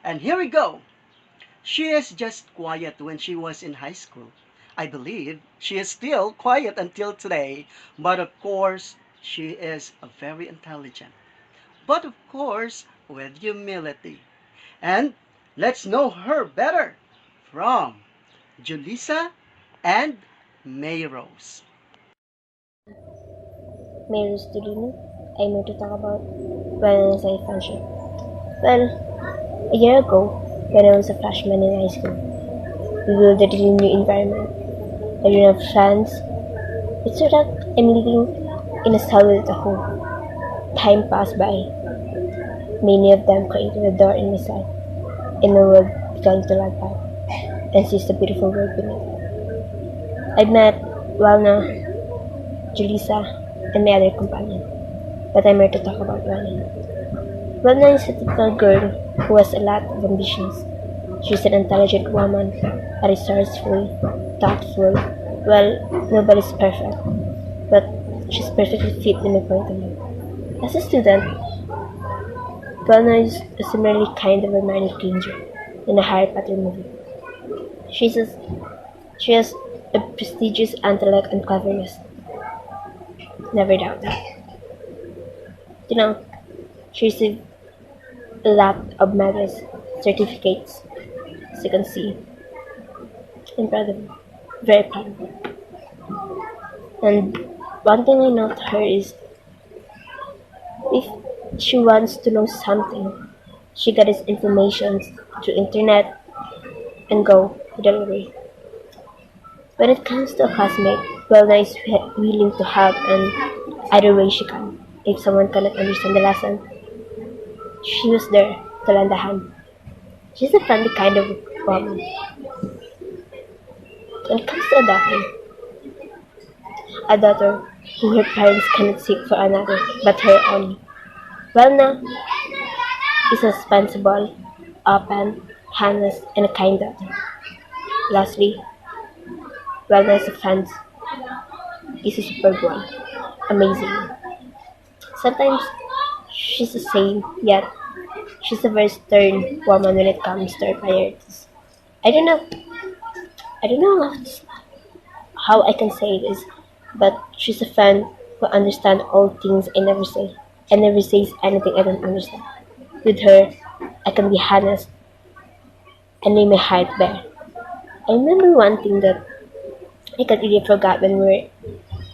And here we go. She is just quiet when she was in high school. I believe she is still quiet until today, but of course, she is very intelligent. But of course, with humility. And let's know her better from Julissa and Mayrose. Mary Studini, I'm here to talk about wellness and friendship. Well, a year ago, when I was a freshman in high school, we built a really new environment. I didn't have friends. It's so that I'm living in a cell with a home. Time passed by. Many of them created a door in my side, and my world began to light up and sees the beautiful world beneath. I met Walna, Julissa, and my other companion, but I'm here to talk about Walna. Walna is a typical girl who has a lot of ambitions. She's an intelligent woman, a resourceful, thoughtful. Well, nobody's perfect, but she's perfectly fit in my point of view. As a student, Walna is a similarly kind of Hermione Granger in a Harry Potter movie. She's a, she has a prestigious intellect and cleverness. Never doubt that. You know, she received a lot of medals, certificates, as you can see. I'm proud of her. Very proud of her. And one thing I know to her is if she wants to know something, she gets information through internet and go without worry. When it comes to a classmate, Welna is willing to help in either way she can. If someone cannot understand the lesson, she was there to lend a hand. She's a friendly kind of woman. When it comes to a daughter who her parents cannot seek for another but her only. Welna is a responsible, open, honest, and a kind daughter. Lastly, Welna is a friend is a superb one. Amazing. Sometimes she's the same, yet she's a very stern woman when it comes to her priorities. I don't know. I don't know how I can say this, but she's a friend who understands all things I never say. I never says anything I don't understand. With her, I can be honest and lay my heart bare. I remember one thing that I can't really forget when we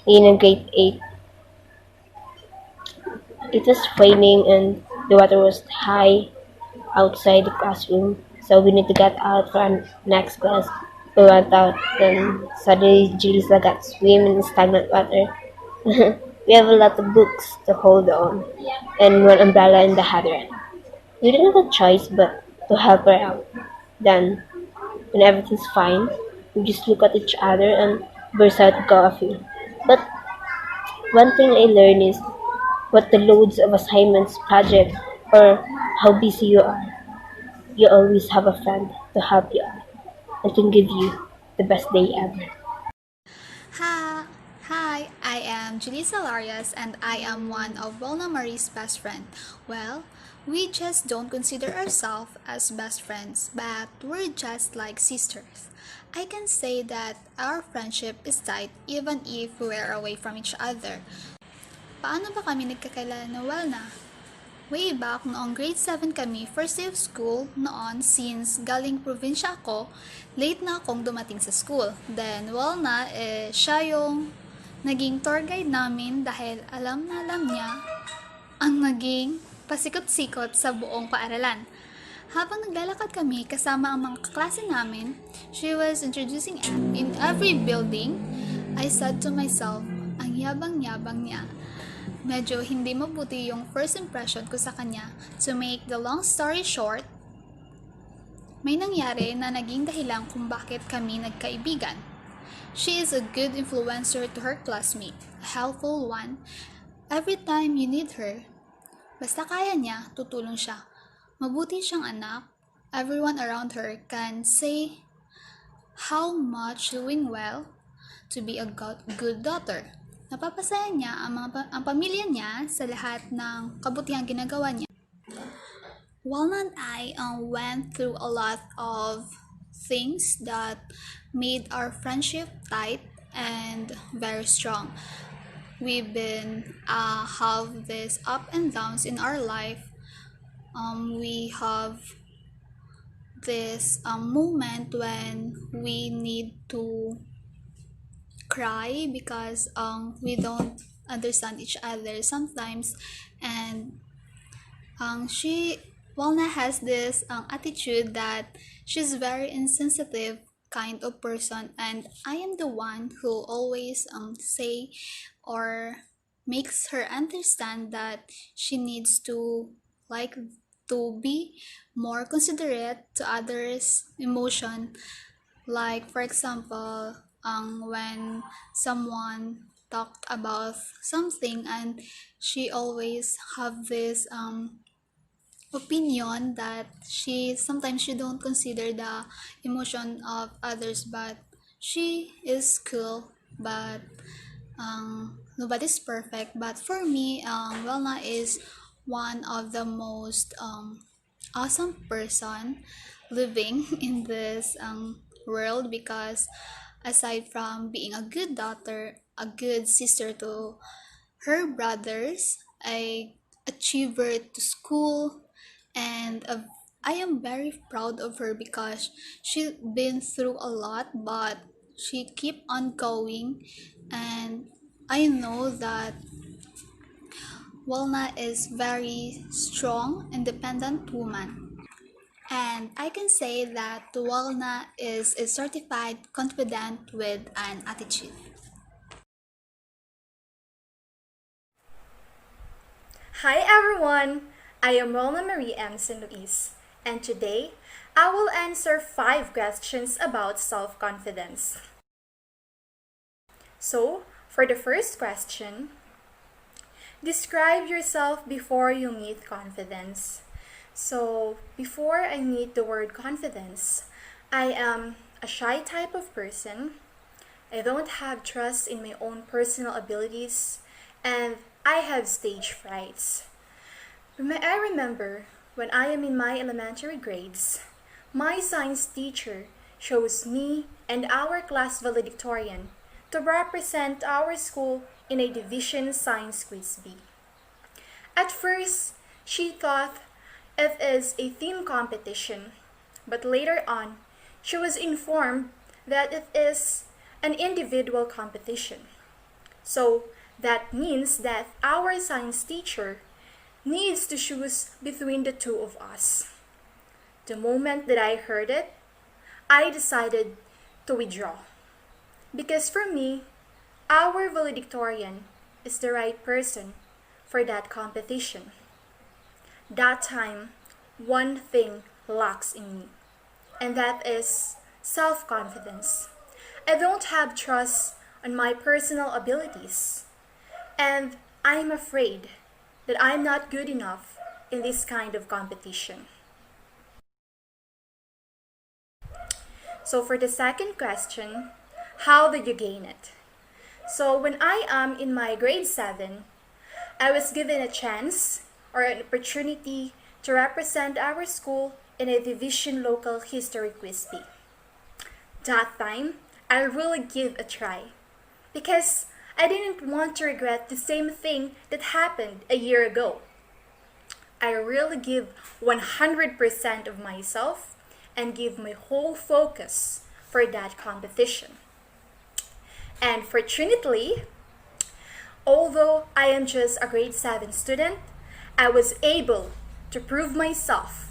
were in grade 8. It was raining and the water was high outside the classroom, so we need to get out for our next class. We went out, and suddenly Julissa got swim in stagnant water. We have a lot of books to hold on, and one umbrella in the other end. We didn't have a choice but to help her out. Then, when everything's fine, we just look at each other and burst out coffee. But one thing I learned is what the loads of assignments, project, or how busy you are. You always have a friend to help you out and can give you the best day ever. Hi, I am Julissa Larias and I am one of Volna Marie's best friend. Well, we just don't consider ourselves as best friends, but we're just like sisters. I can say that our friendship is tight even if we're away from each other. Paano ba kami nagkakilala na Welna? Way back noong grade 7 kami, first day of school noon since galing probinsya ako, late na akong dumating sa school. Then, siya yung naging tour guide namin dahil alam na alam niya ang naging pasikot-sikot sa buong paaralan. Habang naglalakad kami kasama ang mga kaklase namin, she was introducing in every building. I said to myself, ang yabang-yabang niya. Medyo hindi mabuti yung first impression ko sa kanya. To make the long story short, may nangyari na naging dahilan kung bakit kami nagkaibigan. She is a good influencer to her classmate, a helpful one. Every time you need her, basta kaya niya, tutulong siya. Mabuti siyang anak. Everyone around her can say how much doing well to be a good daughter. Napapasaya niya ang pamilya niya sa lahat ng kabutihang ginagawa niya. Walnut and I went through a lot of things that made our friendship tight and very strong. We've been have this up and downs in our life. We have this moment when we need to cry because we don't understand each other sometimes, and she Walna has this attitude that she's very insensitive kind of person, and I am the one who always say or makes her understand that she needs to like to be more considerate to others' emotion. Like for example, when someone talked about something and she always have this opinion that she don't consider the emotion of others, but she is cool, but nobody's perfect. But for me, Welna is one of the most awesome person living in this world, because aside from being a good daughter, a good sister to her brothers, a achiever to school, and I am very proud of her because she's been through a lot, but she keep on going, and I know that Walna is very strong, independent woman. And I can say that Walna is a certified confident with an attitude. Hi everyone! I am Rona Marie M. San Luis, and today I will answer 5 questions about self-confidence. So, for the first question, describe yourself before you meet confidence. So, before I meet the word confidence, I am a shy type of person. I don't have trust in my own personal abilities, and I have stage frights. I remember when I am in my elementary grades, my science teacher chose me and our class valedictorian to represent our school in a division science quiz bee. At first, she thought it is a theme competition, but later on, she was informed that it is an individual competition. So that means that our science teacher needs to choose between the two of us. The moment that I heard it, I decided to withdraw. Because for me, our valedictorian is the right person for that competition. That time, one thing lacks in me, and that is self-confidence. I don't have trust on my personal abilities, and I'm afraid that I'm not good enough in this kind of competition. So for the second question, how did you gain it? So when I am in my grade 7, I was given a chance or an opportunity to represent our school in a division local history quiz bee. That time, I really gave a try because I didn't want to regret the same thing that happened a year ago. I really give 100% of myself and give my whole focus for that competition. And fortunately, although I am just a grade 7 student, I was able to prove myself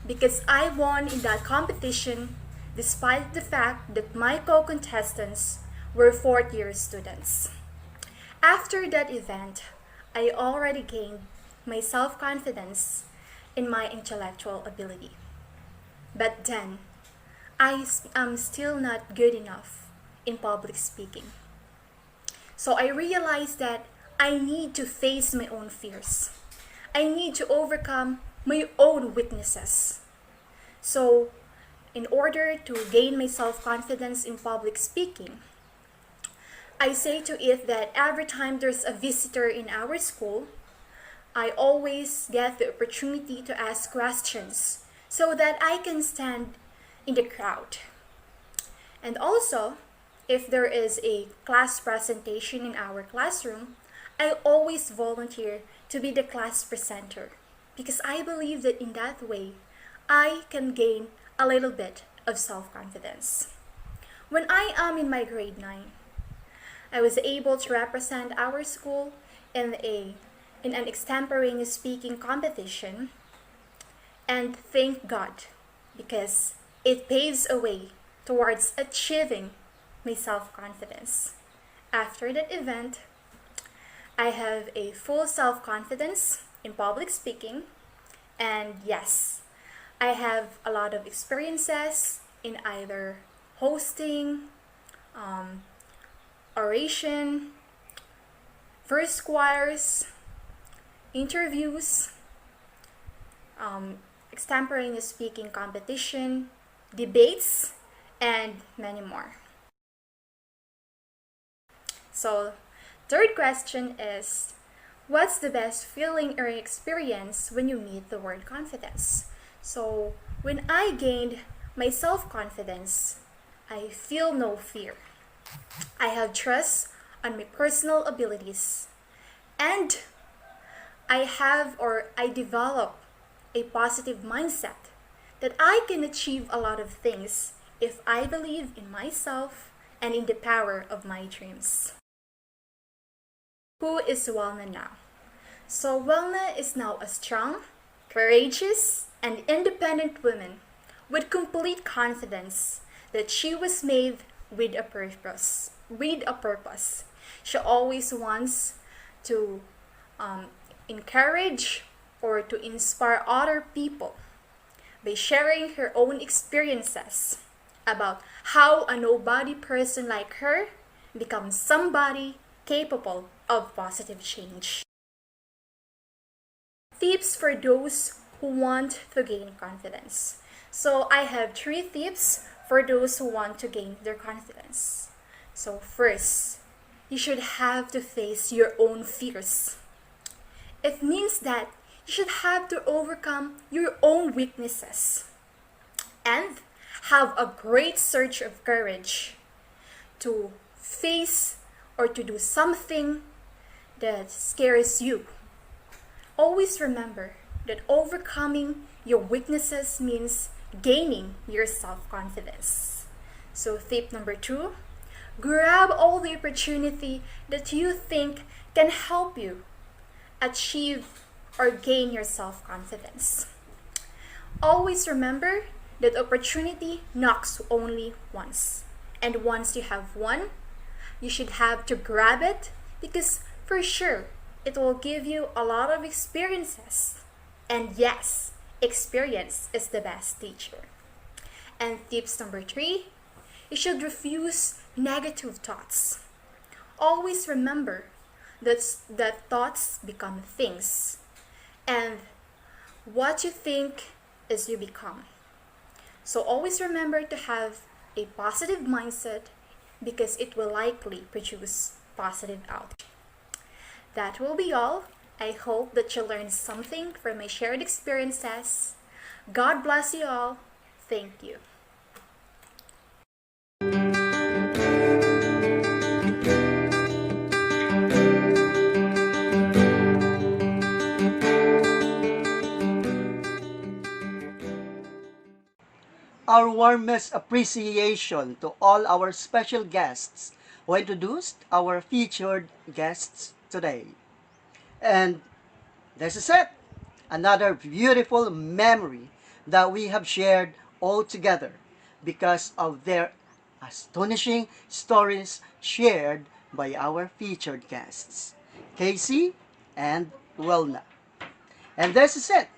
because I won in that competition despite the fact that my co-contestants were 4th-year students. After that event, I already gained my self-confidence in my intellectual ability. But then, I am still not good enough in public speaking. So I realized that I need to face my own fears. I need to overcome my own weaknesses. So in order to gain my self-confidence in public speaking, I say to it that every time there's a visitor in our school, I always get the opportunity to ask questions so that I can stand in the crowd. And also, if there is a class presentation in our classroom, I always volunteer to be the class presenter because I believe that in that way, I can gain a little bit of self-confidence. When I am in my grade 9, I was able to represent our school in an extemporaneous speaking competition, and thank God because it paves a way towards achieving my self-confidence. After that event, I have a full self-confidence in public speaking, and yes, I have a lot of experiences in either hosting, oration, first choirs, interviews, extemporaneous speaking competition, debates, and many more. So, third question is, what's the best feeling or experience when you meet the word confidence? So, when I gained my self-confidence, I feel no fear. I have trust on my personal abilities, and I develop a positive mindset that I can achieve a lot of things if I believe in myself and in the power of my dreams. Who is Walna now? So Walna is now a strong, courageous, and independent woman with complete confidence that she was made with a purpose. She always wants to encourage or to inspire other people by sharing her own experiences about how a nobody person like her becomes somebody capable of positive change. Tips for those who want to gain confidence. So I have 3 tips for those who want to gain their confidence. So first, you should have to face your own fears. It means that you should have to overcome your own weaknesses and have a great surge of courage to face or to do something that scares you. Always remember that overcoming your weaknesses means gaining your self-confidence. So tip number 2, grab all the opportunity that you think can help you achieve or gain your self-confidence. Always remember that opportunity knocks only once. And once you have one, you should have to grab it because for sure it will give you a lot of experiences. And yes, experience is the best teacher. And tips number 3, you should refuse negative thoughts. Always remember that thoughts become things, and what you think is you become. So always remember to have a positive mindset because it will likely produce positive outcomes. That will be all. I hope that you learned something from my shared experiences. God bless you all. Thank you. Our warmest appreciation to all our special guests who introduced our featured guests today. And this is it. Another beautiful memory that we have shared all together because of their astonishing stories shared by our featured guests, Casey and Wilna. And this is it.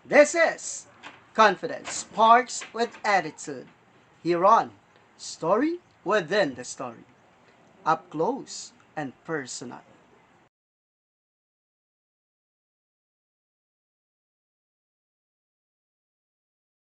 This is Confidence Sparks with Attitude. Here on Story Within the Story. Up close and personal.